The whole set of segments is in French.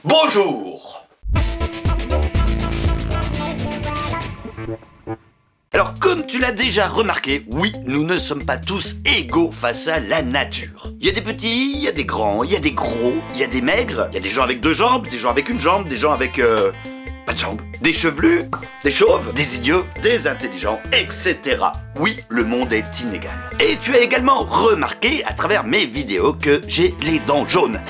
Bonjour. Alors, comme tu l'as déjà remarqué, oui, nous ne sommes pas tous égaux face à la nature. Il y a des petits, il y a des grands, il y a des gros, il y a des maigres, il y a des gens avec 2 jambes, des gens avec 1 jambe, des gens avec pas de jambes, des chevelus, des chauves, des idiots, des intelligents, etc. Oui, le monde est inégal. Et tu as également remarqué à travers mes vidéos que j'ai les dents jaunes.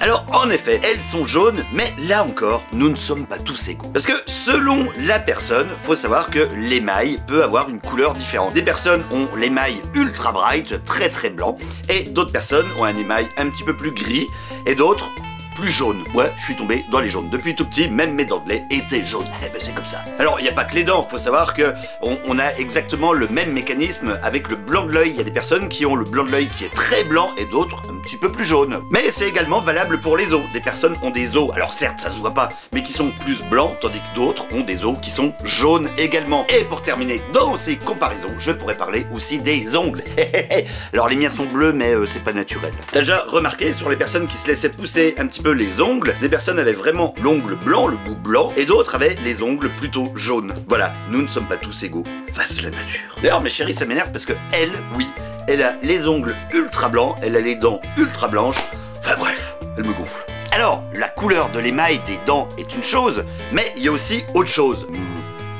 Alors en effet, elles sont jaunes, mais là encore, nous ne sommes pas tous égaux. Parce que selon la personne, faut savoir que l'émail peut avoir une couleur différente. Des personnes ont l'émail ultra bright, très très blanc, et d'autres personnes ont un émail un petit peu plus gris, et d'autres plus jaune. Ouais, je suis tombé dans les jaunes. Depuis tout petit, même mes dents de lait étaient jaunes. Eh ben c'est comme ça. Alors, il n'y a pas que les dents. Faut savoir que on a exactement le même mécanisme avec le blanc de l'œil. Il y a des personnes qui ont le blanc de l'œil qui est très blanc et d'autres un petit peu plus jaune. Mais c'est également valable pour les os. Des personnes ont des os, alors certes, ça se voit pas, mais qui sont plus blancs, tandis que d'autres ont des os qui sont jaunes également. Et pour terminer, dans ces comparaisons, je pourrais parler aussi des ongles. Alors, les miens sont bleus, mais c'est pas naturel. T'as déjà remarqué sur les personnes qui se laissaient pousser un petit peu les ongles, des personnes avaient vraiment l'ongle blanc, le bout blanc, et d'autres avaient les ongles plutôt jaunes. Voilà, nous ne sommes pas tous égaux face à la nature. D'ailleurs, mes chéris, ça m'énerve parce que elle, oui, elle a les ongles ultra blancs, elle a les dents ultra blanches, enfin bref, elle me gonfle. Alors, la couleur de l'émail des dents est une chose, mais il y a aussi autre chose.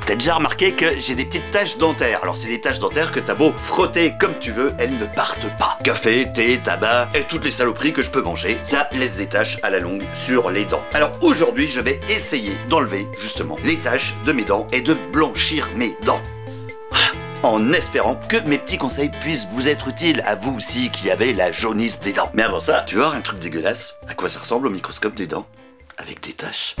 T'as déjà remarqué que j'ai des petites taches dentaires. Alors c'est des taches dentaires que t'as beau frotter comme tu veux, elles ne partent pas. Café, thé, tabac et toutes les saloperies que je peux manger, ça laisse des taches à la longue sur les dents. Alors aujourd'hui, je vais essayer d'enlever justement les taches de mes dents et de blanchir mes dents. En espérant que mes petits conseils puissent vous être utiles à vous aussi qui avez la jaunisse des dents. Mais avant ça, tu vas voir un truc dégueulasse. À quoi ça ressemble au microscope des dents? Avec des taches.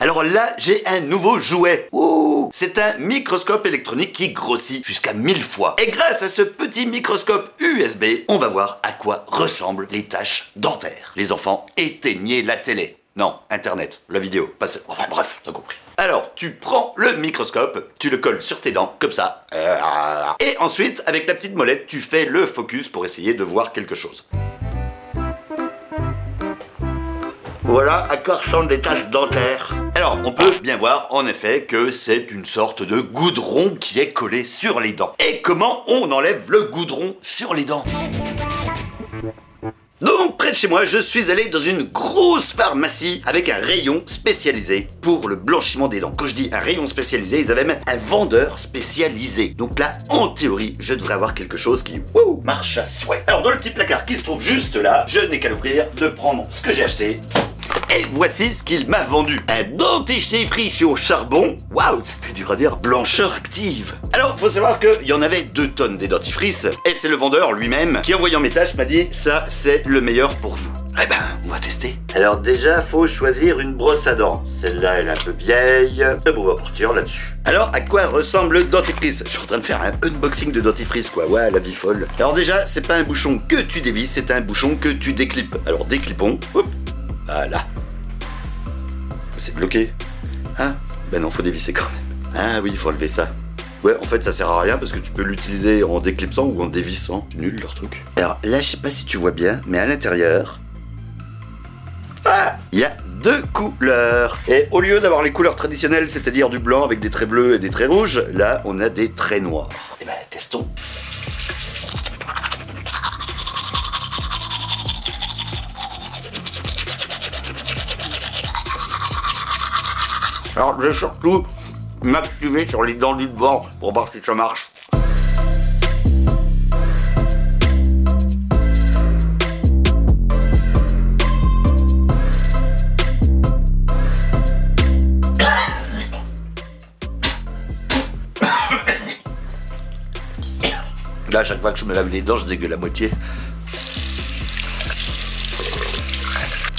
Alors là, j'ai un nouveau jouet. Ouh, c'est un microscope électronique qui grossit jusqu'à 1000 fois. Et grâce à ce petit microscope USB, on va voir à quoi ressemblent les taches dentaires. Les enfants, éteignez la télé. Non, Internet, la vidéo, pas ça. Enfin bref, t'as compris. Alors, tu prends le microscope, tu le colles sur tes dents, comme ça. Et ensuite, avec la petite molette, tu fais le focus pour essayer de voir quelque chose. Voilà à quoi ressemblent les taches dentaires. Alors, on peut bien voir, en effet, que c'est une sorte de goudron qui est collé sur les dents. Et comment on enlève le goudron sur les dents? Donc, près de chez moi, je suis allé dans une grosse pharmacie avec un rayon spécialisé pour le blanchiment des dents. Quand je dis un rayon spécialisé, ils avaient même un vendeur spécialisé. Donc là, en théorie, je devrais avoir quelque chose qui marche à souhait. Alors, dans le petit placard qui se trouve juste là, je n'ai qu'à l'ouvrir, de prendre ce que j'ai acheté. Et voici ce qu'il m'a vendu. Un dentifrice au charbon. Waouh, c'était dur à dire. Blancheur active. Alors, faut savoir qu'il y en avait 2 tonnes des dentifrices. Et c'est le vendeur lui-même qui, en voyant mes tâches, m'a dit « Ça, c'est le meilleur pour vous ». Eh ben, on va tester. Alors déjà, faut choisir une brosse à dents. Celle-là, elle est un peu vieille. Et bon, on va partir là-dessus. Alors, à quoi ressemble le dentifrice? Je suis en train de faire un unboxing de dentifrice, quoi. Ouais, la vie folle. Alors déjà, c'est pas un bouchon que tu dévisses, c'est un bouchon que tu déclips. Alors, déclipons. Hop. Voilà. C'est bloqué. Hein? Ben non, faut dévisser quand même. Ah oui, il faut enlever ça. Ouais, en fait, ça sert à rien parce que tu peux l'utiliser en déclipsant ou en dévissant. C'est nul leur truc. Alors là, je sais pas si tu vois bien, mais à l'intérieur, il y a 2 couleurs. Et au lieu d'avoir les couleurs traditionnelles, c'est-à-dire du blanc avec des traits bleus et des traits rouges, là, on a des traits noirs. Et ben, testons. Alors, je vais surtout m'activer sur les dents du devant pour voir si ça marche. Là, à chaque fois que je me lave les dents, je dégueule la moitié.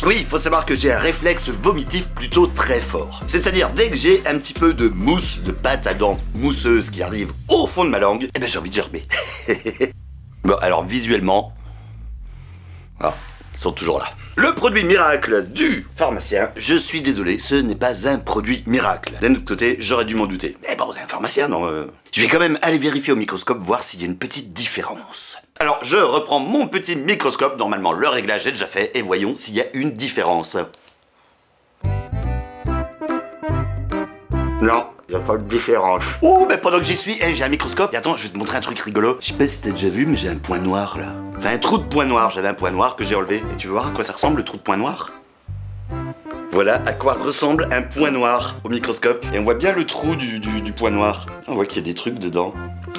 Oui, il faut savoir que j'ai un réflexe vomitif plutôt très fort. C'est-à-dire, dès que j'ai un petit peu de mousse, de pâte à dents mousseuse qui arrive au fond de ma langue, eh ben j'ai envie de gerber. Bon, alors visuellement, ils sont toujours là. Le produit miracle du pharmacien. Je suis désolé, ce n'est pas un produit miracle. D'un autre côté, j'aurais dû m'en douter. Mais bon, c'est un pharmacien, non Je vais quand même aller vérifier au microscope, voir s'il y a une petite différence. Alors, je reprends mon petit microscope. Normalement, le réglage est déjà fait. Et voyons s'il y a une différence. Non, il n'y a pas de différence. Oh, mais pendant que j'y suis, j'ai un microscope. Et attends, je vais te montrer un truc rigolo. Je sais pas si t'as déjà vu, mais j'ai un point noir là. Enfin, un trou de point noir. J'avais un point noir que j'ai enlevé. Et tu veux voir à quoi ça ressemble le trou de point noir? Voilà à quoi ressemble un point noir au microscope. Et on voit bien le trou du point noir. On voit qu'il y a des trucs dedans.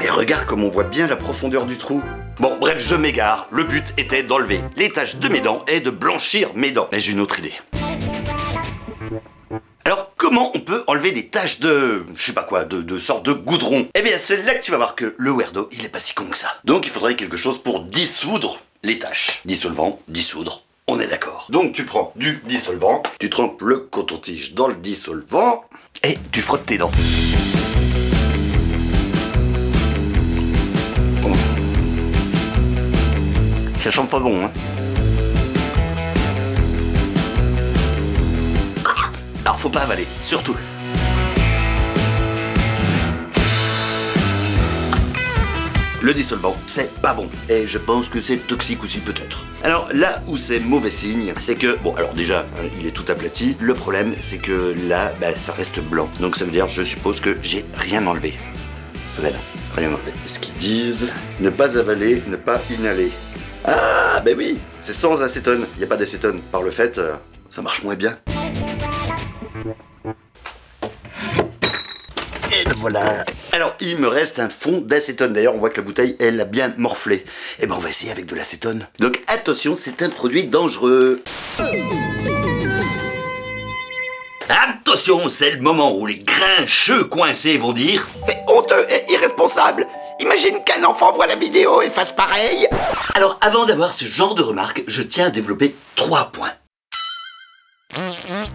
Et regarde comme on voit bien la profondeur du trou. Bon, bref, je m'égare. Le but était d'enlever les taches de mes dents et de blanchir mes dents. Mais j'ai une autre idée. Alors, comment on peut enlever des taches de... je sais pas quoi, de sorte de goudron? Eh bien, c'est là que tu vas voir que le Weirdo, il est pas si con que ça. Donc, il faudrait quelque chose pour dissoudre les taches. Dissolvant, dissoudre, on est d'accord. Donc, tu prends du dissolvant, tu trempes le coton-tige dans le dissolvant, et tu frottes tes dents. Bon. Ça sent pas bon, hein. Alors faut pas avaler, surtout. Le dissolvant, c'est pas bon. Et je pense que c'est toxique aussi peut-être. Alors là où c'est mauvais signe, c'est que... bon alors déjà, hein, il est tout aplati. Le problème, c'est que là, bah, ça reste blanc. Donc ça veut dire, je suppose que j'ai rien enlevé. Voilà, rien enlevé. Ce qu'ils disent, ne pas avaler, ne pas inhaler. Ah, ben oui, c'est sans acétone. Il n'y a pas d'acétone. Par le fait, ça marche moins bien. Et voilà. Alors, il me reste un fond d'acétone. D'ailleurs, on voit que la bouteille, elle a bien morflé. Et ben, on va essayer avec de l'acétone. Donc, attention, c'est un produit dangereux. Attention, c'est le moment où les grincheux coincés vont dire « C'est honteux et irresponsable. Imagine qu'un enfant voit la vidéo et fasse pareil. » Alors, avant d'avoir ce genre de remarques, je tiens à développer 3 points.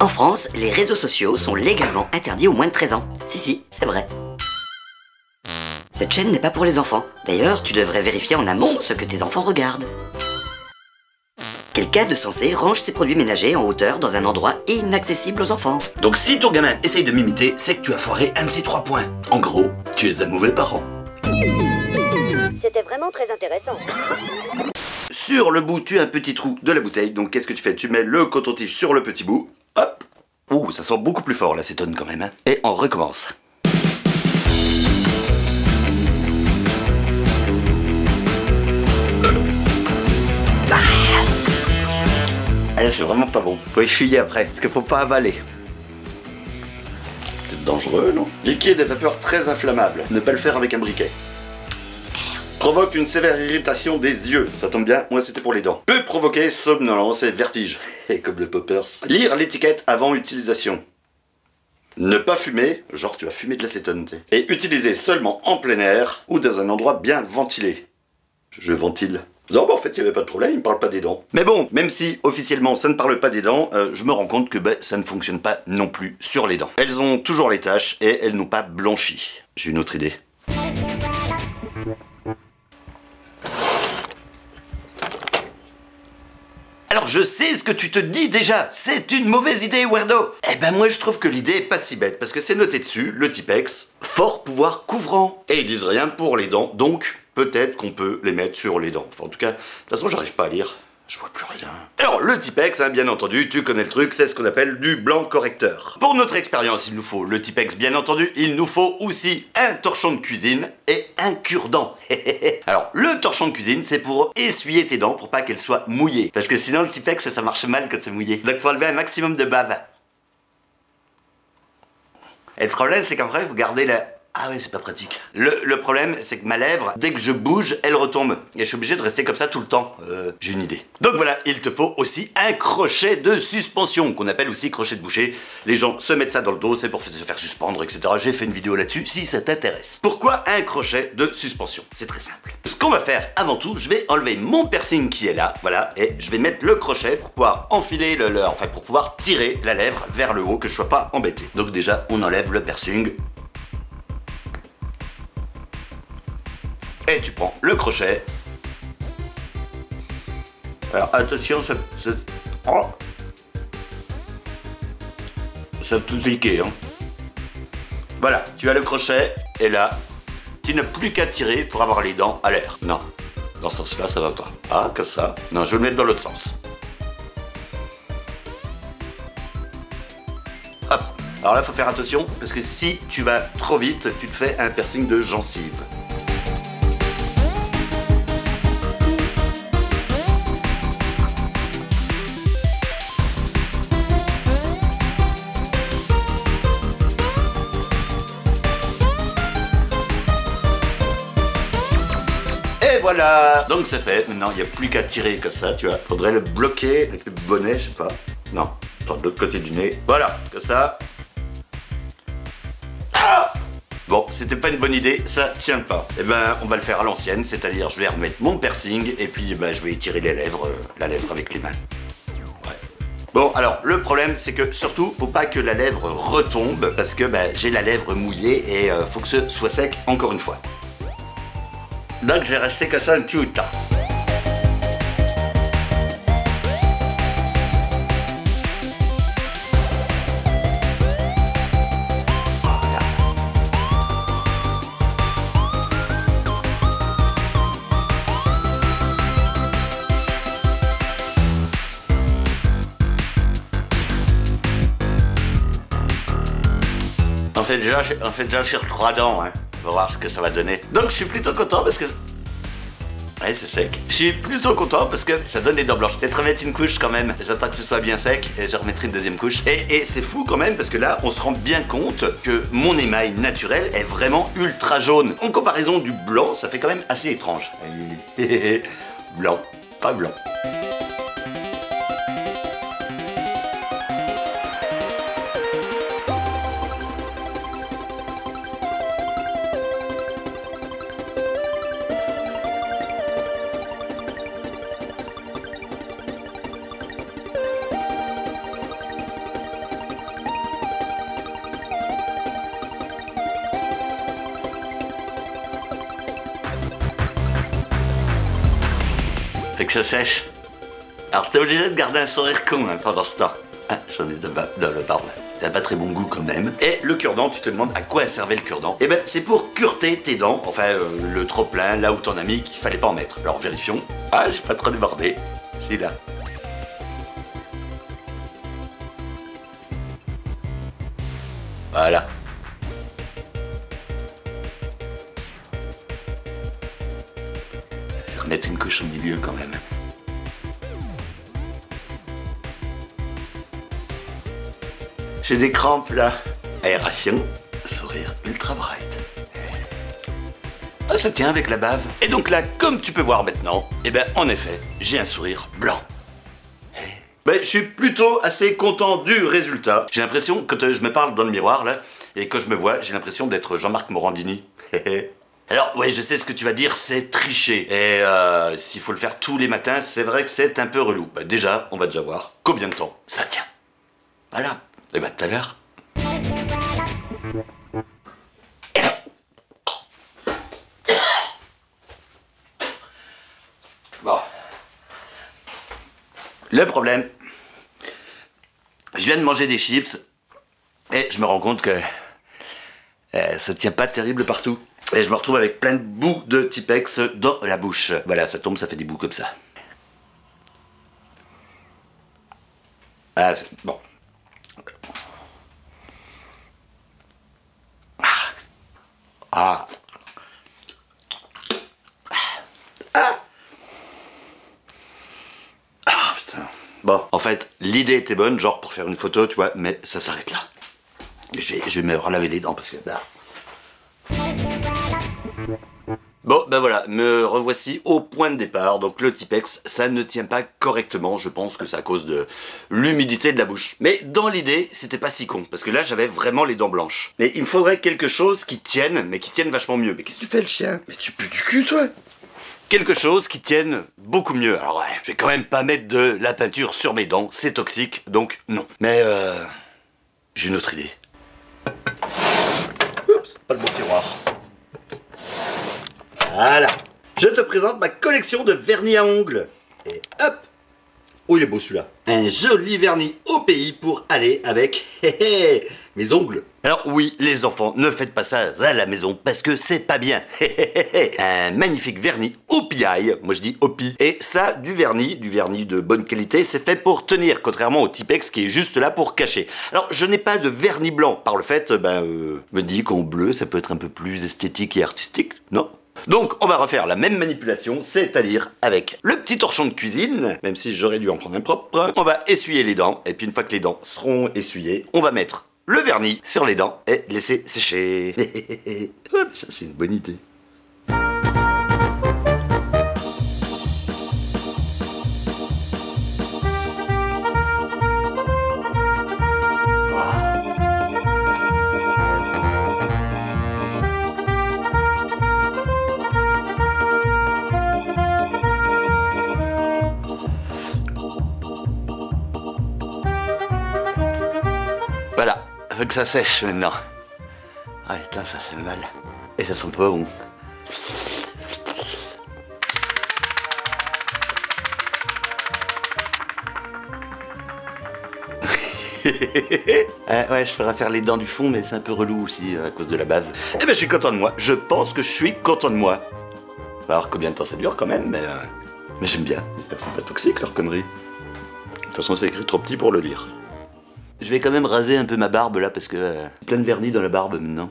En France, les réseaux sociaux sont légalement interdits aux moins de 13 ans. Si, c'est vrai. Cette chaîne n'est pas pour les enfants. D'ailleurs, tu devrais vérifier en amont ce que tes enfants regardent. Quelqu'un de censé range ses produits ménagers en hauteur dans un endroit inaccessible aux enfants. Donc si ton gamin essaye de m'imiter, c'est que tu as foiré un de ces 3 points. En gros, tu es un mauvais parent. C'était vraiment très intéressant. Sur le bout, tu as un petit trou de la bouteille. Donc qu'est-ce que tu fais? Tu mets le coton-tige sur le petit bout. Hop. Ouh, ça sent beaucoup plus fort l'acétone quand même. Hein. Et on recommence. Ah là, c'est vraiment pas bon. Faut essuyer après, parce qu'il faut pas avaler. C'est dangereux, non? Liquide et vapeur très inflammable. Ne pas le faire avec un briquet. Provoque une sévère irritation des yeux. Ça tombe bien, moi c'était pour les dents. Peut provoquer somnolence et vertige. Et comme le poppers. Lire l'étiquette avant utilisation. Ne pas fumer, genre tu vas fumer de l'acétone. Et utiliser seulement en plein air ou dans un endroit bien ventilé. Je ventile. Non, bah en fait, il n'y avait pas de problème, il ne parle pas des dents. Mais bon, même si officiellement ça ne parle pas des dents, je me rends compte que ça ne fonctionne pas non plus sur les dents. Elles ont toujours les taches et elles n'ont pas blanchi. J'ai une autre idée. Alors je sais ce que tu te dis déjà, c'est une mauvaise idée, Weirdo. Eh ben moi je trouve que l'idée est pas si bête, parce que c'est noté dessus, le Tipex, fort pouvoir couvrant. Et ils disent rien pour les dents, donc peut-être qu'on peut les mettre sur les dents. Enfin en tout cas, de toute façon j'arrive pas à lire, je vois plus rien. Alors le Tipex, hein, bien entendu, tu connais le truc, c'est ce qu'on appelle du blanc correcteur. Pour notre expérience, il nous faut le Tipex, bien entendu, il nous faut aussi un torchon de cuisine et un cure-dent. Alors le torchon de cuisine, c'est pour essuyer tes dents pour pas qu'elles soient mouillées. Parce que sinon le Tipex, ça marche mal quand c'est mouillé. Donc faut enlever un maximum de bave. Et le problème, c'est qu'après, vous gardez la... Ah ouais, c'est pas pratique. Le problème, c'est que ma lèvre, dès que je bouge, elle retombe. Et je suis obligé de rester comme ça tout le temps. J'ai une idée. Donc voilà, il te faut aussi un crochet de suspension, qu'on appelle aussi crochet de boucher. Les gens se mettent ça dans le dos, c'est pour se faire suspendre, etc. J'ai fait une vidéo là-dessus, si ça t'intéresse. Pourquoi un crochet de suspension? C'est très simple. Ce qu'on va faire, avant tout, je vais enlever mon piercing qui est là, voilà, et je vais mettre le crochet pour pouvoir enfiler enfin, pour pouvoir tirer la lèvre vers le haut, que je sois pas embêté. Donc déjà, on enlève le piercing. Et tu prends le crochet. Alors attention, oh. Ça peut piquer, hein. Voilà, tu as le crochet, et là, tu n'as plus qu'à tirer pour avoir les dents à l'air. Non, dans ce sens-là, ça va pas. Ah, comme ça. Non, je vais le mettre dans l'autre sens. Hop. Alors là, il faut faire attention, parce que si tu vas trop vite, tu te fais un piercing de gencive. Et voilà, donc c'est fait. Maintenant, il n'y a plus qu'à tirer comme ça, tu vois. Faudrait le bloquer avec le bonnet, je sais pas. Non, de l'autre côté du nez. Voilà, comme ça. Ah, bon, c'était pas une bonne idée, ça tient pas. Eh ben, on va le faire à l'ancienne, c'est-à-dire je vais remettre mon piercing et puis ben, je vais étirer les lèvres, la lèvre avec les mains. Ouais. Bon, alors, le problème, c'est que surtout, faut pas que la lèvre retombe parce que ben, j'ai la lèvre mouillée et faut que ce soit sec encore une fois. Donc je vais rester comme ça un petit bout de temps. Voilà. On fait déjà sur 3 dents, hein. On va voir ce que ça va donner. Donc je suis plutôt content parce que... Ouais, c'est sec. Je suis plutôt content parce que ça donne des dents blanches. Peut-être remettre une couche quand même. J'attends que ce soit bien sec et je remettrai une deuxième couche. Et c'est fou quand même parce que là, on se rend bien compte que mon émail naturel est vraiment ultra jaune. En comparaison du blanc, ça fait quand même assez étrange. Blanc, pas blanc. Fait que ça sèche. Alors t'es obligé de garder un sourire con hein, pendant ce temps. Ah, j'en ai de le barbe. T'as pas très bon goût quand même. Et le cure-dent, tu te demandes à quoi servait le cure-dent. Eh ben c'est pour cureter tes dents, enfin le trop plein, là où t'en as mis, qu'il fallait pas en mettre. Alors vérifions. Ah, j'ai pas trop débordé. C'est là. Voilà. Je vais remettre une couche au milieu quand même. J'ai des crampes là. Aération, sourire ultra bright. Ah, ça tient avec la bave. Et donc là, comme tu peux voir maintenant, eh ben en effet, j'ai un sourire blanc. Ben, je suis plutôt assez content du résultat. J'ai l'impression, quand je me parle dans le miroir là, et quand je me vois, j'ai l'impression d'être Jean-Marc Morandini. Alors, ouais, je sais ce que tu vas dire, c'est tricher. Et s'il faut le faire tous les matins, c'est vrai que c'est un peu relou. Bah, déjà, on va déjà voir combien de temps ça tient. Voilà. Et bah, tout à l'heure. Bon. Le problème, je viens de manger des chips et je me rends compte que ça tient pas terrible partout. Et je me retrouve avec plein de bouts de Tipex dans la bouche. Voilà, ça tombe, ça fait des bouts comme ça. Ah, bon. Ah. Ah. Ah, putain. Bon, en fait, l'idée était bonne, genre pour faire une photo, tu vois, mais ça s'arrête là. Je vais me relaver les dents parce que là... Bon, ben voilà, me revoici au point de départ. Donc le Tipex, ça ne tient pas correctement. Je pense que c'est à cause de l'humidité de la bouche. Mais dans l'idée, c'était pas si con. Parce que là, j'avais vraiment les dents blanches. Mais il me faudrait quelque chose qui tienne, mais qui tienne vachement mieux. Mais qu'est-ce que tu fais, le chien? Mais tu pues du cul, toi? Quelque chose qui tienne beaucoup mieux. Alors ouais, je vais quand même pas mettre de la peinture sur mes dents. C'est toxique, donc non. Mais j'ai une autre idée. Oups, pas le bon tiroir. Voilà. Je te présente ma collection de vernis à ongles. Et hop, Oh, il est beau celui-là. Un joli vernis au pays pour aller avec mes ongles. Alors oui, les enfants, ne faites pas ça à la maison parce que c'est pas bien. Un magnifique vernis Hopi, moi je dis Hopi. Et ça, du vernis de bonne qualité, c'est fait pour tenir, contrairement au Tipex qui est juste là pour cacher. Alors je n'ai pas de vernis blanc, par le fait, me dis qu'en bleu, ça peut être un peu plus esthétique et artistique, non? Donc on va refaire la même manipulation, c'est-à-dire avec le petit torchon de cuisine, même si j'aurais dû en prendre un propre. On va essuyer les dents, et puis une fois que les dents seront essuyées, on va mettre le vernis sur les dents et laisser sécher. Ça c'est une bonne idée. Voilà, faut que ça sèche maintenant. Ah putain, ça fait mal. Et ça sent pas bon. Ouais, je ferai faire les dents du fond, mais c'est un peu relou aussi à cause de la bave. Eh ben, je suis content de moi. Je pense que je suis content de moi. On va voir combien de temps ça dure quand même, mais j'aime bien. J'espère que c'est pas toxique leur connerie. De toute façon, c'est écrit trop petit pour le lire. Je vais quand même raser un peu ma barbe là parce que plein de vernis dans la barbe maintenant.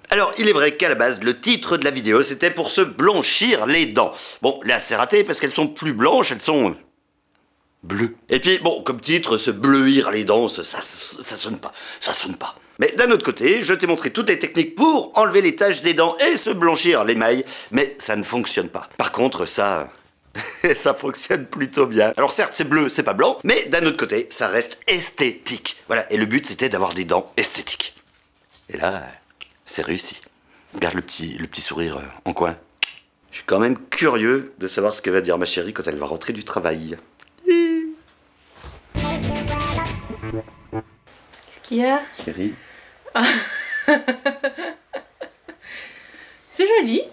Alors, il est vrai qu'à la base, le titre de la vidéo, c'était pour se blanchir les dents. Bon, là, c'est raté parce qu'elles sont plus blanches, elles sont bleues. Et puis, bon, comme titre, se bleuir les dents, ça sonne pas. Ça sonne pas. Mais d'un autre côté, je t'ai montré toutes les techniques pour enlever les taches des dents et se blanchir l'émail, mais ça ne fonctionne pas. Par contre, ça fonctionne plutôt bien. Alors certes, c'est bleu, c'est pas blanc, mais d'un autre côté, ça reste esthétique. Voilà, et le but, c'était d'avoir des dents esthétiques. Et là, c'est réussi. Regarde le petit sourire en coin. Je suis quand même curieux de savoir ce que va dire ma chérie quand elle va rentrer du travail. Qu'est-ce qu'il y a? Chérie. C'est joli.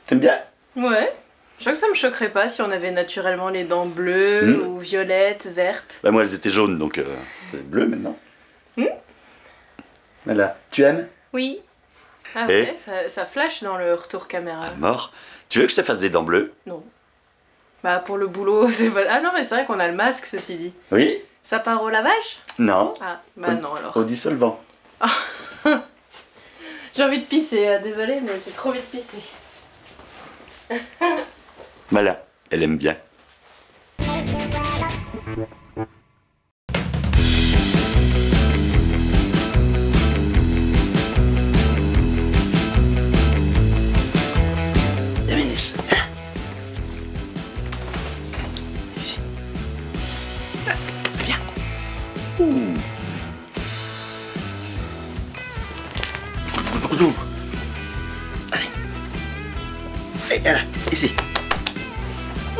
T'aimes bien? Ouais. Je crois que ça me choquerait pas si on avait naturellement les dents bleues ou violettes, vertes. Bah moi elles étaient jaunes donc c'est bleu maintenant. Voilà. Tu aimes? Oui. Ah ouais, ça flash dans le retour caméra. Mort. Tu veux que je te fasse des dents bleues? Non. Bah pour le boulot, c'est pas... Ah non mais c'est vrai qu'on a le masque ceci dit. Oui. Ça part au lavage? Non. Ah bah non alors. Au dissolvant. J'ai envie de pisser, désolée mais j'ai trop envie de pisser. Voilà, elle aime bien. Dominis. Ici. Viens. Allez. Et là, ici.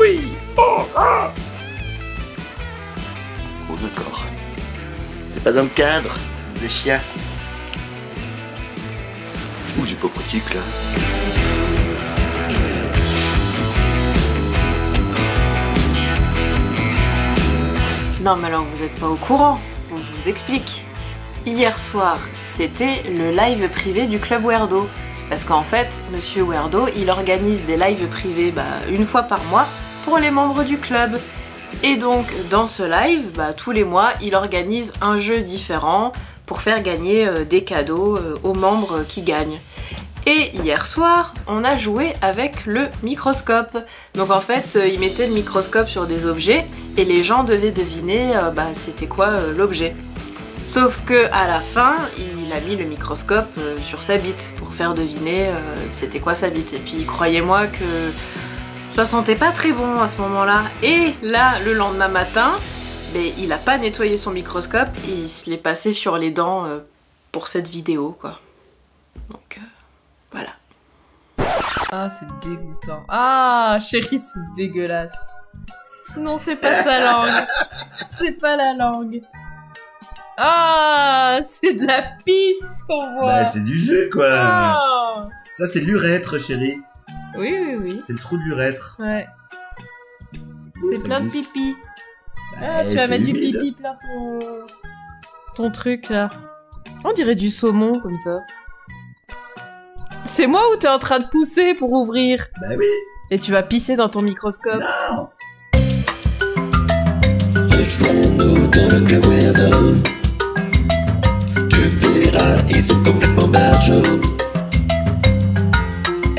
Oui. Oh, d'accord. C'est pas dans le cadre des chiens. Ouh, c'est pas pratique là. Non mais alors vous êtes pas au courant, faut que je vous explique. Hier soir, c'était le live privé du Club Weirdo. Parce qu'en fait, Monsieur Weirdo, il organise des lives privés une fois par mois pour les membres du club. Et donc, dans ce live, tous les mois, il organise un jeu différent pour faire gagner des cadeaux aux membres qui gagnent. Et hier soir, on a joué avec le microscope. Donc en fait, il mettait le microscope sur des objets et les gens devaient deviner c'était quoi l'objet. Sauf que à la fin, il a mis le microscope sur sa bite pour faire deviner c'était quoi sa bite. Et puis croyez-moi que ça sentait pas très bon à ce moment-là. Et là, le lendemain matin, il a pas nettoyé son microscope et il se l'est passé sur les dents pour cette vidéo, quoi. Donc voilà. Ah, c'est dégoûtant. Ah, chérie, c'est dégueulasse. Non, c'est pas sa langue. C'est pas la langue. Ah, c'est de la pisse qu'on voit. Bah, c'est du jus, quoi. Ah. Ça, c'est l'urètre, chérie. Oui, oui, oui. C'est le trou de l'urètre. Ouais. C'est ça plein de glisse. pipi. Bah, Ah, tu vas c'est mettre du humide. pipi plein ton truc là. On dirait du saumon comme ça. C'est moi ou t'es en train de pousser pour ouvrir? Bah oui. Et tu vas pisser dans ton microscope. Non. Rejoins-nous dans le club Weirdo. Tu verras, ils sont complètement barjots.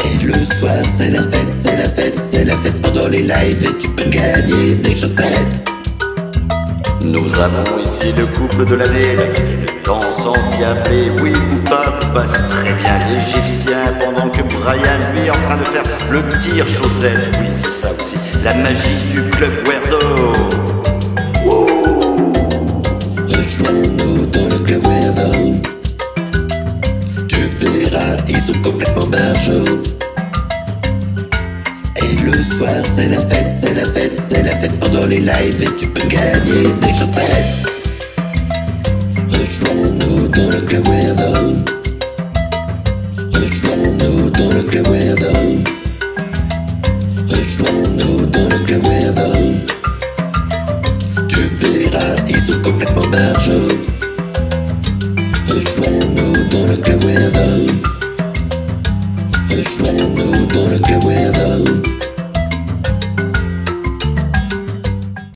Et le soir, c'est la fête, c'est la fête, c'est la fête pendant les lives. Et tu peux gagner des chaussettes. Nous avons ici le couple de l'année, là, qui fait le danse endiablé. Oui, Poupa, c'est très bien l'Égyptien, pendant que Brian, lui, est en train de faire le tir chaussette. Oui, c'est ça aussi, la magie du club Weirdo. Rejoins-nous dans le club Weirdo. Tu verras, ils sont complètement barjots. Et le soir, c'est la fête, c'est la fête, c'est la fête pendant les lives. Et tu peux gagner des chaussettes. Rejoins-nous dans le club Weirdo. Rejoins-nous dans le club Weirdo. Rejoins-nous dans le club Weirdo. Tu verras, ils sont complètement barjots. Rejoins-nous dans le club Weirdo. Rejoins-nous dans le club Weirdo.